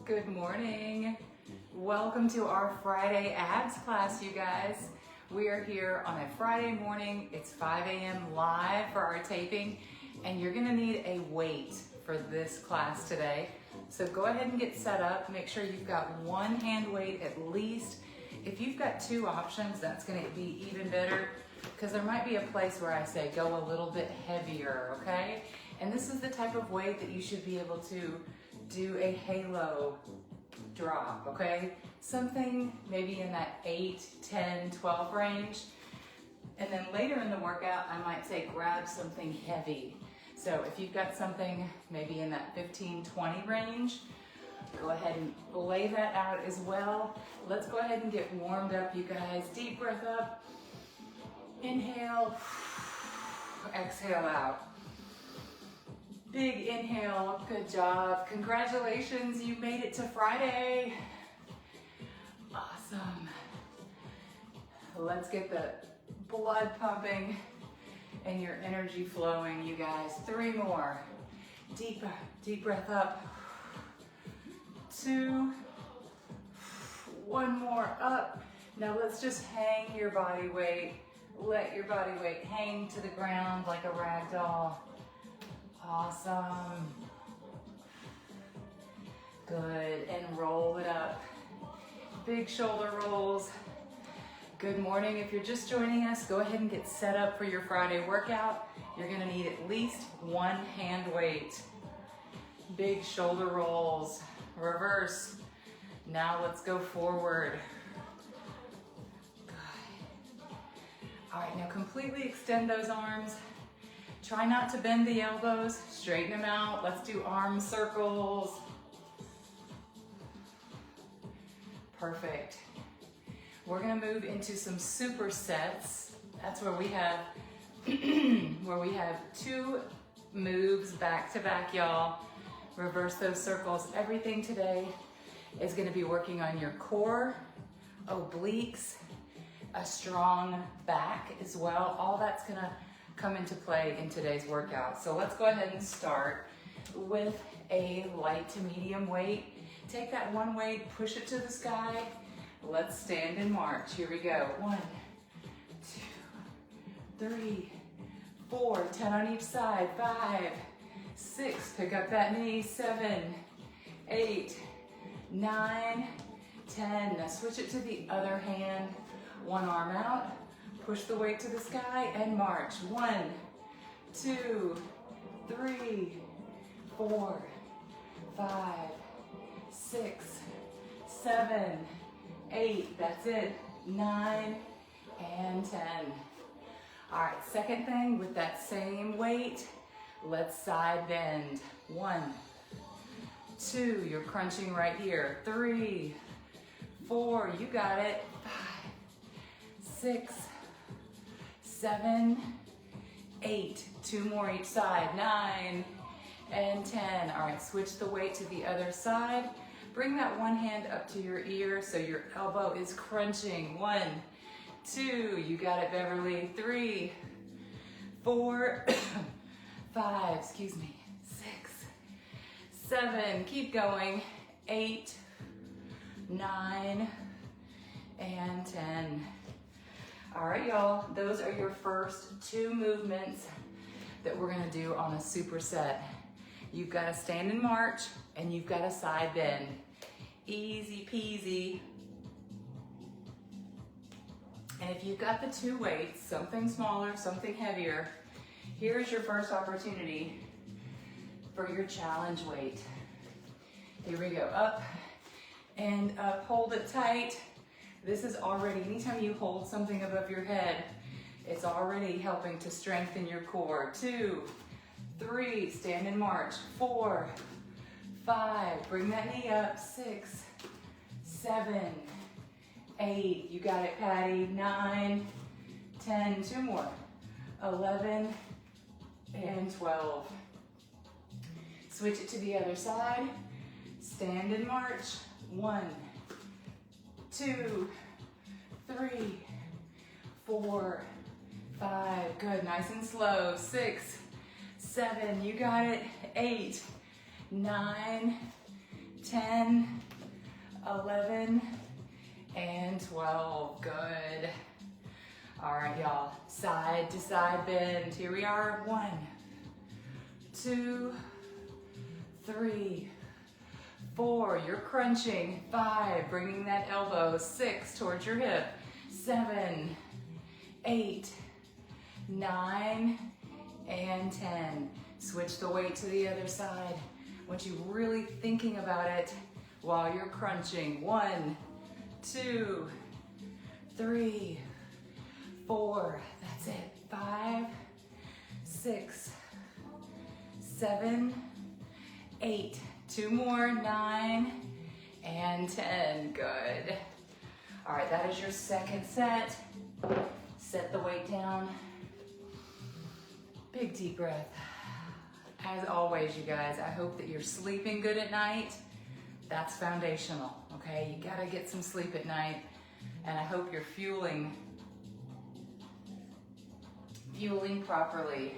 Good morning. Welcome to our Friday abs class, you guys. We are here on a Friday morning. It's 5 a.m. live for our taping, and you're gonna need a weight for this class today. So go ahead and get set up. Make sure you've got one hand weight at least. If you've got two options, that's gonna be even better, because there might be a place where I say go a little bit heavier, okay? And this is the type of weight that you should be able to do a halo drop, okay? Something maybe in that 8, 10, 12 range. And then later in the workout, I might say grab something heavy. So if you've got something maybe in that 15, 20 range, go ahead and lay that out as well. Let's go ahead and get warmed up, you guys. Deep breath up. Inhale. Exhale out. Big inhale, good job. Congratulations, you made it to Friday. Awesome. Let's get the blood pumping and your energy flowing, you guys. 3 more. Deep breath up. 2. 1 more up. Now let's just hang your body weight. Let your body weight hang to the ground like a rag doll. Awesome. Good, and roll it up. Big shoulder rolls. Good morning. If you're just joining us, go ahead and get set up for your Friday workout. You're gonna need at least one hand weight. Big shoulder rolls. Reverse. Now let's go forward. Good. All right, now completely extend those arms. Try not to bend the elbows, straighten them out. Let's do arm circles. Perfect. We're gonna move into some supersets. That's where we have where we have 2 moves back to back, y'all. Reverse those circles. Everything today is gonna be working on your core, obliques, a strong back as well. All that's gonna come into play in today's workout. So let's go ahead and start with a light to medium weight. Take that one weight, push it to the sky. Let's stand and march. Here we go. 1, 2, 3, 4, 10 on each side. 5, 6, pick up that knee. 7, 8, 9, 10. Now switch it to the other hand. One arm out. Push the weight to the sky and march. 1, 2, 3, 4, 5, 6, 7, 8. That's it. 9 and 10. All right, second thing with that same weight, let's side bend. 1, 2, you're crunching right here. 3, 4, you got it. 5, 6, 7, 8, 2 more each side, 9 and 10. All right, switch the weight to the other side. Bring that one hand up to your ear so your elbow is crunching. 1, 2, you got it, Beverly. 3, 4, 5, 6, 7, keep going. 8, 9, and 10. All right, y'all, those are your first 2 movements that we're gonna do on a superset. You've got to stand and march, and you've got to side bend. Easy peasy. And if you've got the 2 weights, something smaller, something heavier, here's your first opportunity for your challenge weight. Here we go, up and up, hold it tight. This is already, anytime you hold something above your head, it's already helping to strengthen your core. 2, 3, stand and march. 4, 5, bring that knee up. 6, 7, 8, you got it, Patty. 9, 10, 2 more. 11 and 12. Switch it to the other side. Stand and march. 1, 2, 3, 4, 5, good, nice and slow. 6, 7, you got it. 8, 9, 10, 11, and 12. Good. All right, y'all. Side to side bend. Here we are. 1, 2, 3, 4. You're crunching. 5. Bringing that elbow. 6 towards your hip. 7, 8, 9, and 10. Switch the weight to the other side. I want you really thinking about it while you're crunching. 1, 2, 3, 4. That's it. 5, 6, 7, 8. 2 more. 9 and 10. Good. All right, that is your second set. Set the weight down. Big deep breath. As always, you guys, I hope that you're sleeping good at night. That's foundational, okay? You gotta get some sleep at night, and I hope you're fueling properly.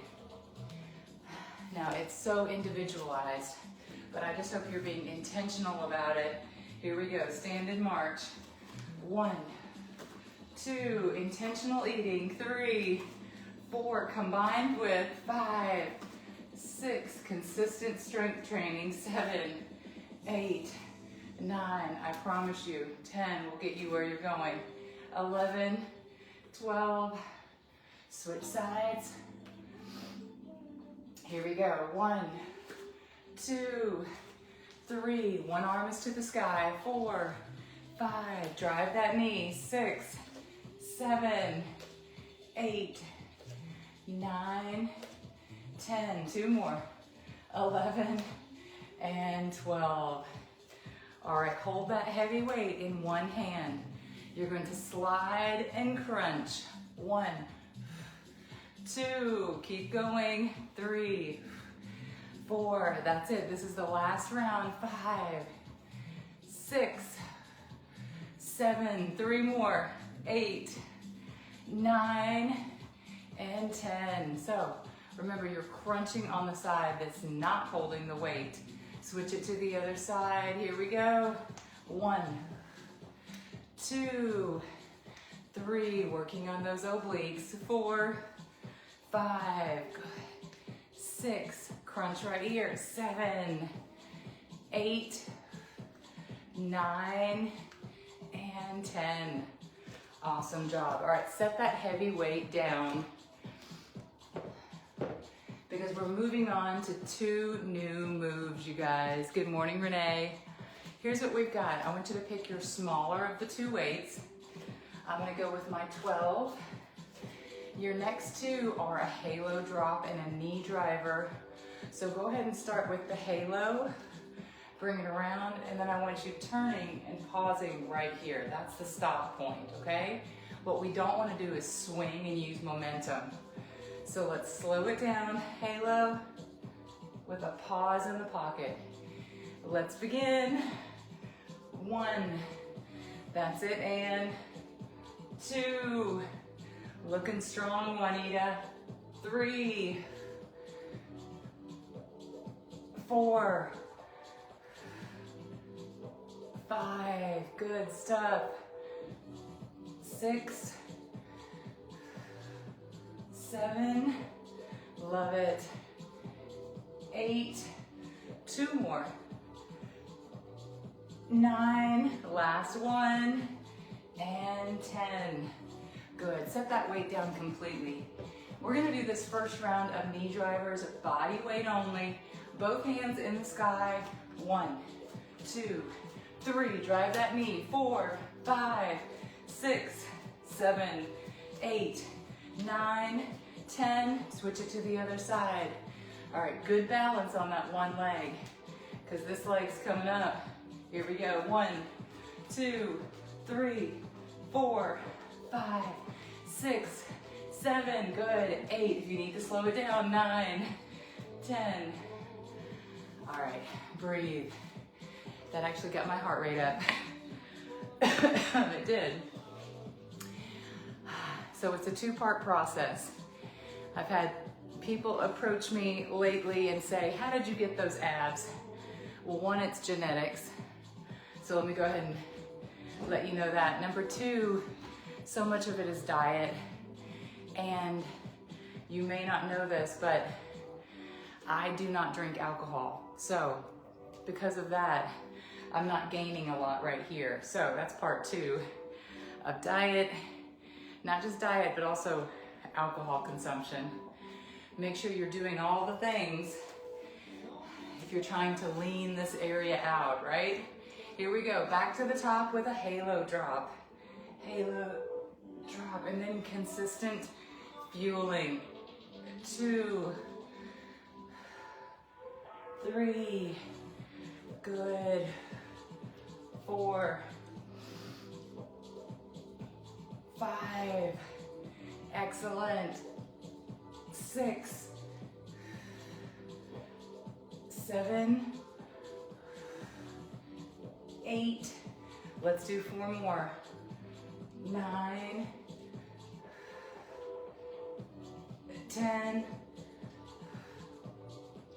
Now, it's so individualized, but I just hope you're being intentional about it. Here we go, stand and march. 1, 2, intentional eating. 3, 4, combined with 5, 6, consistent strength training. 7, 8, 9, I promise you. 10 will get you where you're going. 11, 12, switch sides. Here we go. 1, 2, 3, one arm is to the sky. 4, 5, drive that knee. 6, 7, 8, 9, 10, 2 more. 11 and 12. All right, hold that heavy weight in one hand. You're going to slide and crunch. 1, 2, keep going. 3, 4, that's it. This is the last round. 5, 6, 7, 3 more. 8, 9, and 10. So remember, you're crunching on the side that's not holding the weight. Switch it to the other side. Here we go. 1, 2, 3, working on those obliques. 4, 5, good. 6, crunch right here. 7, 8, 9, and 10. Awesome job. All right, set that heavy weight down because we're moving on to 2 new moves, you guys. Good morning, Renee. Here's what we've got. I want you to pick your smaller of the 2 weights. I'm gonna go with my 12. Your next 2 are a halo drop and a knee driver. So go ahead and start with the halo. Bring it around, and then I want you turning and pausing right here. That's the stop point, okay? What we don't want to do is swing and use momentum. So let's slow it down, halo, with a pause in the pocket. Let's begin. 1, that's it, and 2, looking strong, Juanita. 3, 4, 5, good stuff. 6, 7, love it. 8, 2 more. 9, last one, and 10. Good, set that weight down completely. We're gonna do this first round of knee drivers, body weight only, both hands in the sky. 1, 2, 3, drive that knee. 4, 5, 6, 7, 8, 9, 10. Switch it to the other side. All right, good balance on that one leg because this leg's coming up. Here we go. 1, 2, 3, 4, 5, 6, 7. Good. 8. If you need to slow it down. 9, 10. All right, breathe. That actually got my heart rate up. It did. So it's a 2-part process. I've had people approach me lately and say, how did you get those abs? Well, one, it's genetics. So let me go ahead and let you know that. Number two, so much of it is diet. And you may not know this, but I do not drink alcohol. So because of that, I'm not gaining a lot right here. So that's part two of diet. Not just diet, but also alcohol consumption. Make sure you're doing all the things if you're trying to lean this area out, right? Here we go, back to the top with a halo drop. Halo drop, and then consistent fueling. 2, 3, good. 4, 5, excellent. 6, 7, 8, let's do 4 more. 9, 10,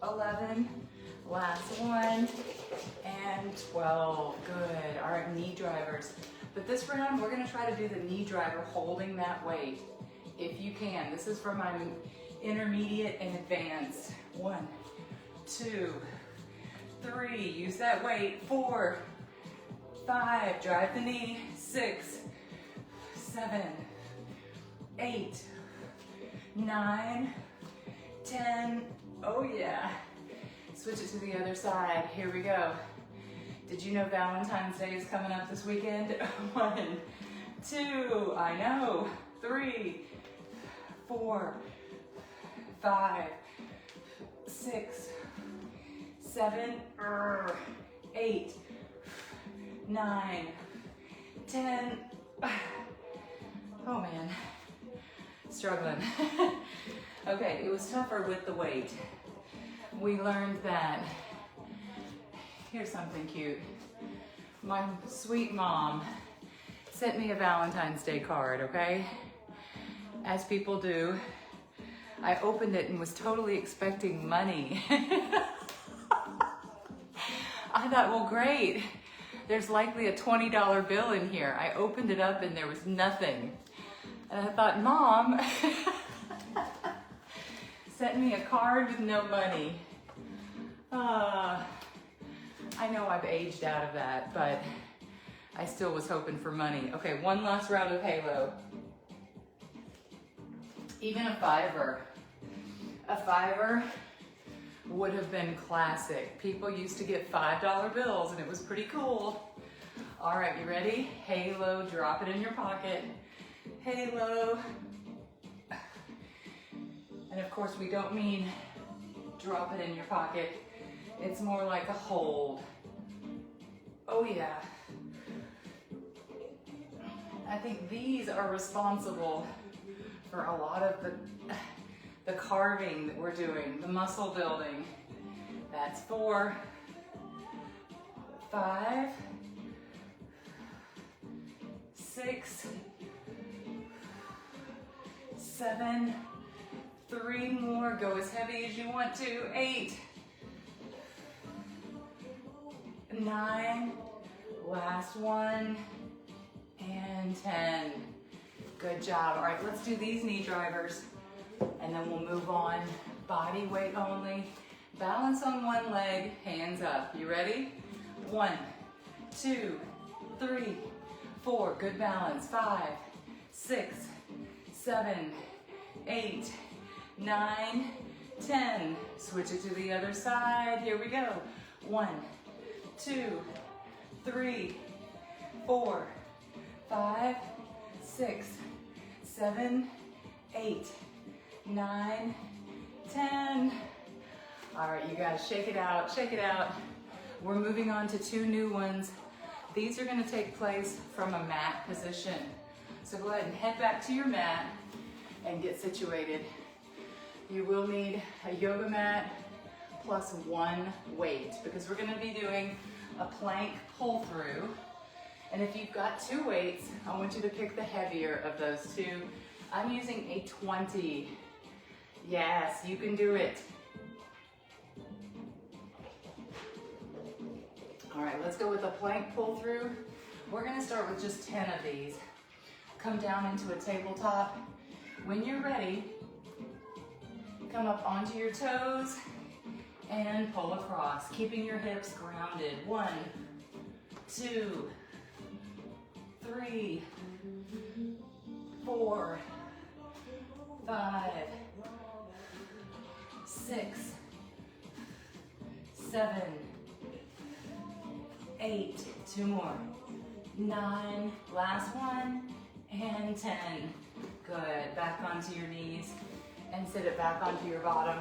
11, last one, and 12. Good. All right, knee drivers. But this round, we're gonna try to do the knee driver holding that weight. If you can. This is for my intermediate and advanced. 1, 2, 3, use that weight. 4, 5, drive the knee. 6, 7, 8, 9, 10, oh yeah. Switch it to the other side, here we go. Did you know Valentine's Day is coming up this weekend? 1, 2, I know. 3, 4, 5, 6, 7, 8, 9, 10. Oh man, struggling. Okay, it was tougher with the weight. We learned that, here's something cute. My sweet mom sent me a Valentine's Day card, okay? As people do. I opened it and was totally expecting money. I thought, well, great. There's likely a $20 bill in here. I opened it up and there was nothing. And I thought, Mom sent me a card with no money. I know I've aged out of that, but I still was hoping for money. Okay, one last round of halo. Even a fiver. A fiver would have been classic. People used to get $5 bills and it was pretty cool. All right, you ready? Halo, drop it in your pocket. Halo. And of course, we don't mean drop it in your pocket. It's more like a hold. Oh yeah. I think these are responsible for a lot of the carving that we're doing, the muscle building. That's 4, 5, 6, 7, 3 more. Go as heavy as you want to. 8, 9, last one, and 10. Good job. All right, let's do these knee drivers and then we'll move on. Body weight only. Balance on one leg, hands up. You ready? 1, 2, 3, 4. Good balance. 5, 6, 7, 8, 9, 10. Switch it to the other side. Here we go. 1, 2, 3, 4, 5, 6, 7, 8, 9, 10. All right, you guys, shake it out, shake it out. We're moving on to 2 new ones. These are gonna take place from a mat position. So go ahead and head back to your mat and get situated. You will need a yoga mat plus 1 weight because we're gonna be doing a plank pull through. And if you've got 2 weights, I want you to pick the heavier of those 2. I'm using a 20. Yes, you can do it. right, let's go with a plank pull through. We're gonna start with just 10 of these. Come down into a tabletop. When you're ready, come up onto your toes and pull across, keeping your hips grounded. 1, 2, 3, 4, 5, 6, 7, 8, 2 more, 9, last one, and 10. Good, back onto your knees and sit it back onto your bottom.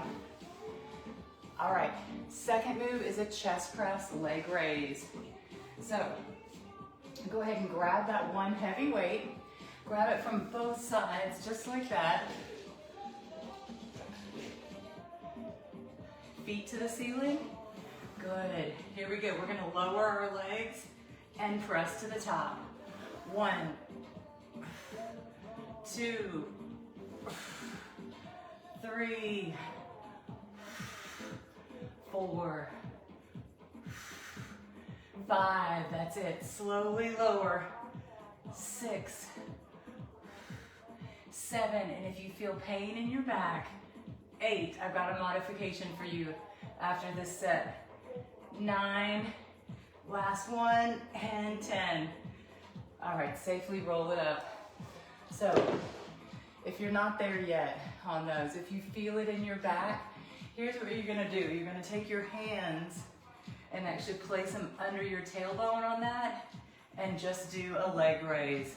All right, second move is a chest press leg raise. So go ahead and grab that one heavy weight, grab it from both sides, just like that. Feet to the ceiling. Good. Here we go. We're going to lower our legs and press to the top. 1, 2, 3, 4, 5. That's it. Slowly lower. 6, 7. And if you feel pain in your back, 8. I've got a modification for you after this set. 9, last one, and 10. All right, safely roll it up. So if you're not there yet on those, if you feel it in your back, here's what you're gonna do. You're gonna take your hands and actually place them under your tailbone on that and just do a leg raise.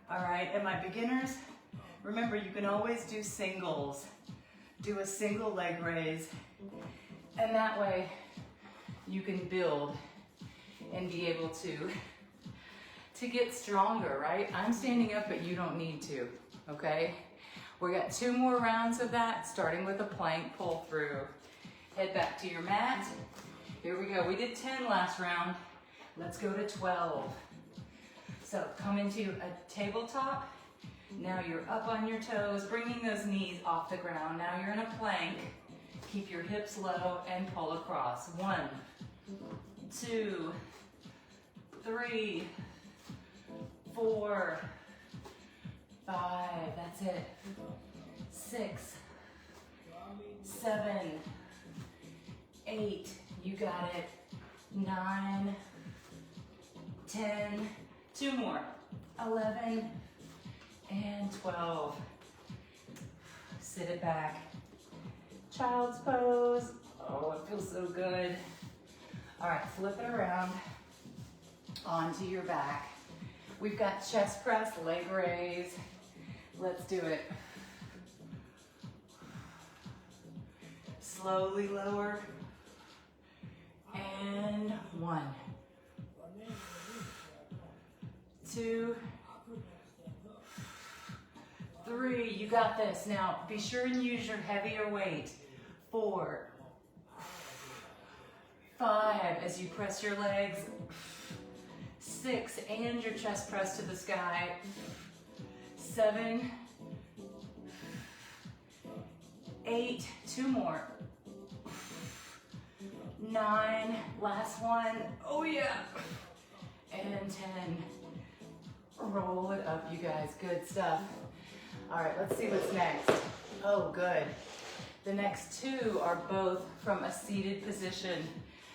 All right, and my beginners, remember you can always do singles. Do a single leg raise, and that way you can build and be able to get stronger, right? I'm standing up, but you don't need to, okay? We got 2 more rounds of that, starting with a plank pull through. Head back to your mat. Here we go. We did 10 last round. Let's go to 12. So come into a tabletop. Now you're up on your toes, bringing those knees off the ground. Now you're in a plank. Keep your hips low and pull across. 1, 2, 3, 4, 5, that's it. 6, 7, 8, you got it. 9, 10, 2 more. 11, and 12. Sit it back. Child's pose. Oh, it feels so good. All right, flip it around onto your back. We've got chest press, leg raise. Let's do it. Slowly lower. And 1, 2, 3, you got this. Now, be sure and use your heavier weight. 4, 5, as you press your legs. 6, and your chest press to the sky. 7, 8, 2 more. 9, last one. Oh yeah. And 10. Roll it up, you guys. Good stuff. All right, let's see what's next. Oh, good. The next 2 are both from a seated position.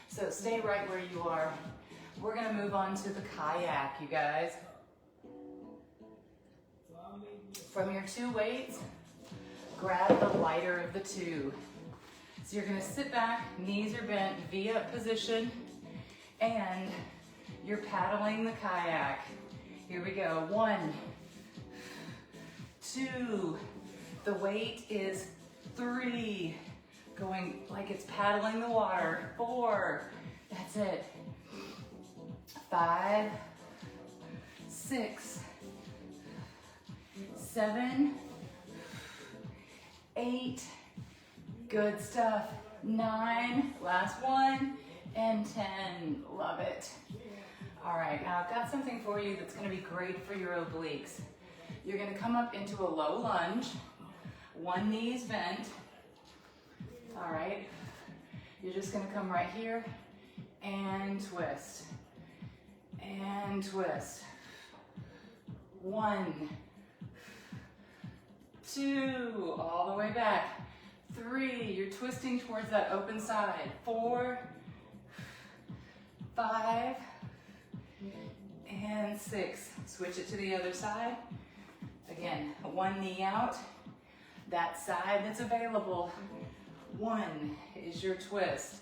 So stay right where you are. We're gonna move on to the kayak, you guys. From your 2 weights, grab the lighter of the 2. So you're gonna sit back, knees are bent, V-up position, and you're paddling the kayak. Here we go. 1, 2, the weight is 3, going like it's paddling the water. 4, that's it. 5, 6, 7, 8, good stuff. 9, last one, and 10, love it. All right, now I've got something for you that's gonna be great for your obliques. You're gonna come up into a low lunge, one knee's bent. All right, you're just gonna come right here and twist, and twist. 1, 2, all the way back. 3, you're twisting towards that open side. 4, 5, and 6. Switch it to the other side. Again, one knee out. That side that's available. 1 is your twist.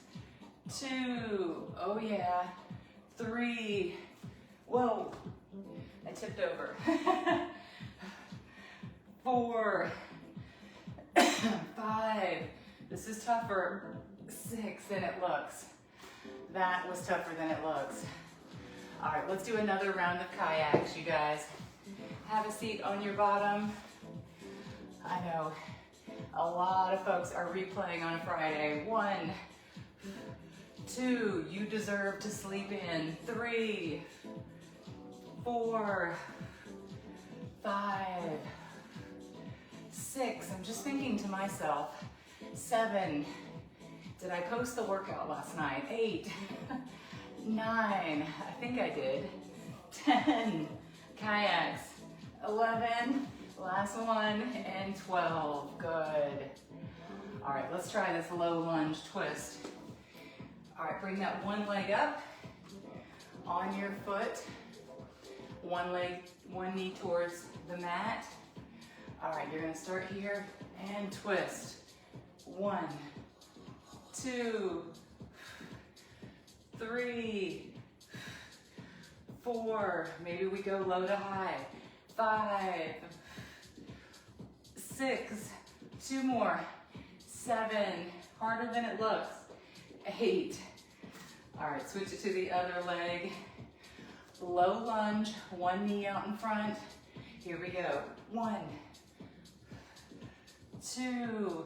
2, oh yeah. 3, whoa, I tipped over. 4, 5, this is tougher. 6 than it looks. That was tougher than it looks. All right, let's do another round of kayaks, you guys. Have a seat on your bottom. I know a lot of folks are replaying on a Friday. 1, 2, you deserve to sleep in. 3, 4, 5, 6, I'm just thinking to myself. 7, did I post the workout last night? 8, 9, I think I did. 10, kayaks. 11, last one, and 12, good. All right, let's try this low lunge twist. All right, bring that one leg up on your foot. One leg, one knee towards the mat. All right, you're gonna start here and twist. 1, 2, 3, 4, maybe we go low to high. 5, 6, 2 more. 7, harder than it looks. 8, all right, switch it to the other leg. Low lunge, one knee out in front. Here we go. 1, 2,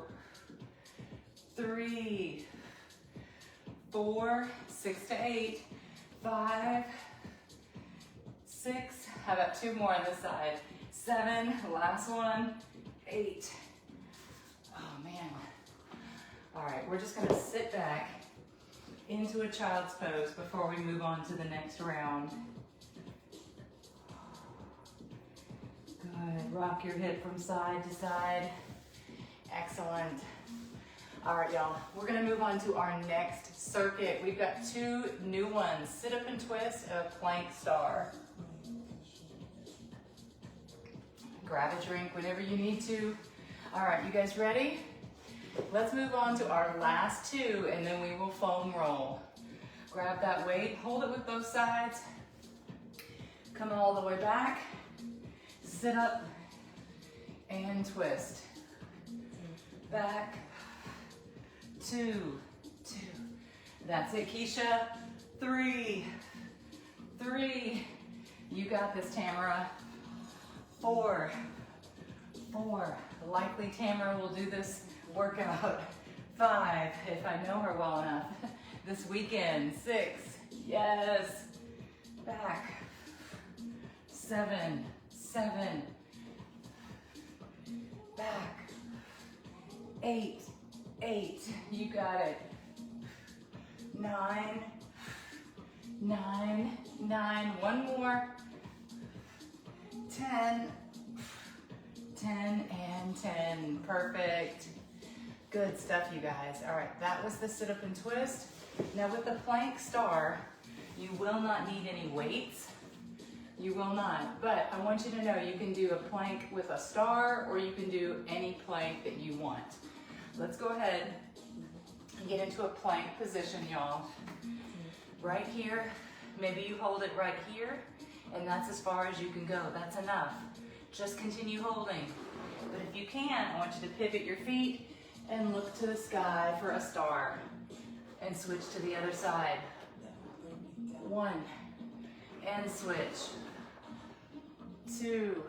3, 4, 6 to 8, 5, 6, how about 2 more on this side? 7, last one, 8. Oh man. All right, we're just gonna sit back into a child's pose before we move on to the next round. Good, rock your hip from side to side. Excellent. All right, y'all, we're gonna move on to our next circuit. We've got 2 new ones, sit up and twist and a plank star. Grab a drink whenever you need to. All right, you guys ready? Let's move on to our last 2 and then we will foam roll. Grab that weight, hold it with both sides. Come all the way back. Sit up and twist. Back, 2, 2. That's it, Keisha. 3, 3. You got this, Tamara. 4, 4. Likely Tamara will do this workout. 5, if I know her well enough. This weekend. 6, yes. Back. 7, 7. Back. 8, 8. You got it. 9, 9, 9. One more. 10, 10, and 10. Perfect. Good stuff, you guys. All right, that was the sit up and twist. Now with the plank star, you will not need any weights. You will not, but I want you to know you can do a plank with a star or you can do any plank that you want. Let's go ahead and get into a plank position, y'all. Right here, maybe you hold it right here, and that's as far as you can go. That's enough. Just continue holding. But if you can, I want you to pivot your feet and look to the sky for a star. And switch to the other side. 1, and switch. 2,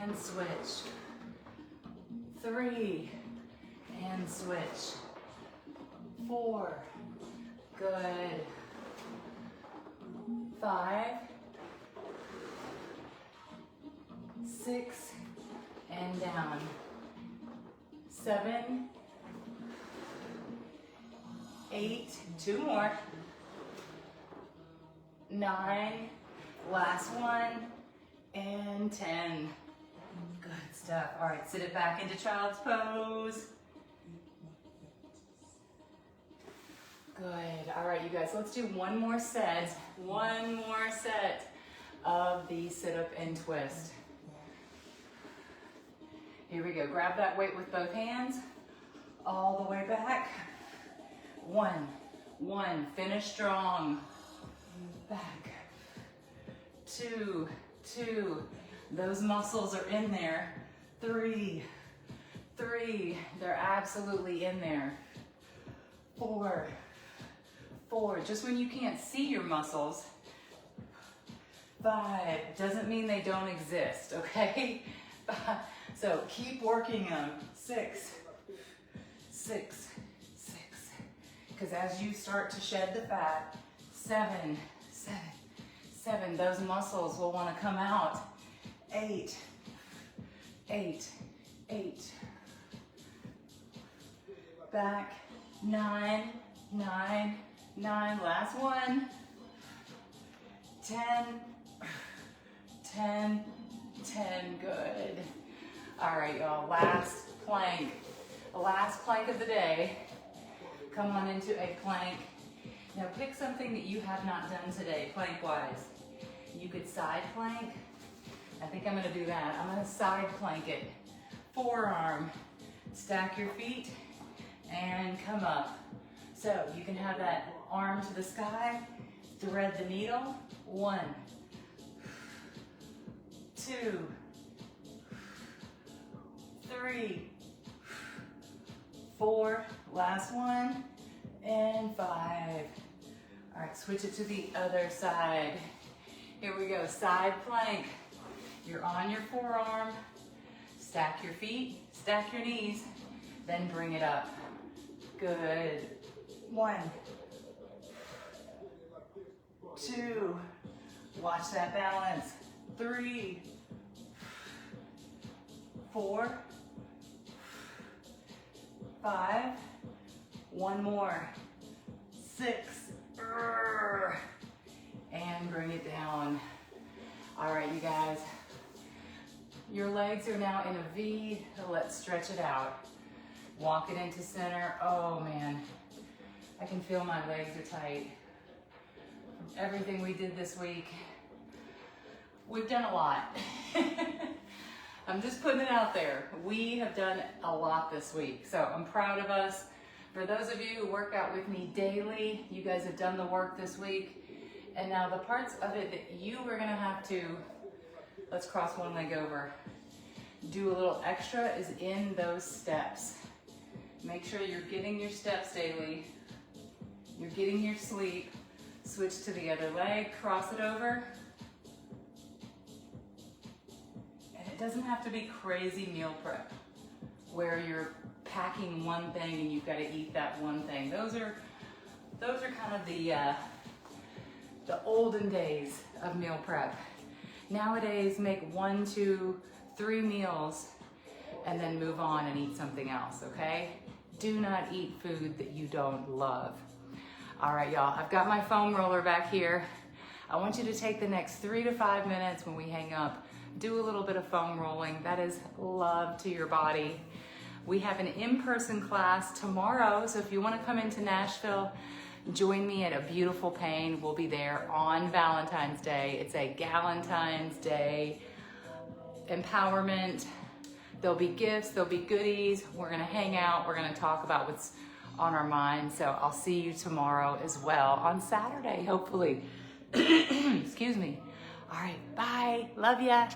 and switch. 3, and switch. 4, good. 5, 6, and down. 7, 8, 2 more. 9, last one, and 10. Good stuff. All right, sit it back into child's pose. Good. All right, you guys, let's do one more set. One more set of the sit-up and twist. Here we go. Grab that weight with both hands. All the way back. 1, 1. Finish strong. Back. 2, 2. Those muscles are in there. 3, 3. They're absolutely in there. 4, 4. Just when you can't see your muscles. 5. Doesn't mean they don't exist, okay? So keep working them. 6, 6, 6. Because as you start to shed the fat, 7, 7, 7. Those muscles will want to come out. 8, 8, 8. Back. 9, 9, 9. Last one. 10, 10, 10. Good. All right, y'all. Last plank. The last plank of the day. Come on into a plank. Now pick something that you have not done today, plank-wise. You could side plank. I think I'm gonna do that. I'm gonna side plank it. Forearm. Stack your feet and come up. So you can have that arm to the sky, thread the needle. 1, 2, 3, 4, last one, and 5. All right, switch it to the other side. Here we go, side plank. You're on your forearm, stack your feet, stack your knees, then bring it up. Good. 1, 2, watch that balance. 3, 4, 5, one more. 6, and bring it down. All right, you guys, your legs are now in a V. Let's stretch it out. Walk it into center. Oh man, I can feel my legs are tight. From everything we did this week, we've done a lot. I'm just putting it out there. We have done a lot this week, so I'm proud of us. For those of you who work out with me daily, you guys have done the work this week. And now the parts of it that you are gonna have to, let's cross one leg over, do a little extra is in those steps. Make sure you're getting your steps daily. You're getting your sleep. Switch to the other leg, cross it over. And it doesn't have to be crazy meal prep where you're packing one thing and you've got to eat that one thing. Those are kind of the olden days of meal prep. Nowadays, make 1, 2, 3 meals and then move on and eat something else, okay? Do not eat food that you don't love. All right, y'all, I've got my foam roller back here. I want you to take the next 3 to 5 minutes when we hang up, do a little bit of foam rolling. That is love to your body. We have an in-person class tomorrow, so if you want to come into Nashville, join me at A Beautiful Pain. We'll be there on Valentine's Day. It's a Galentine's Day empowerment. There'll be gifts, there'll be goodies. We're gonna hang out, we're gonna talk about what's on our mind. So I'll see you tomorrow as well, on Saturday, hopefully. Excuse me. All right, bye, love ya.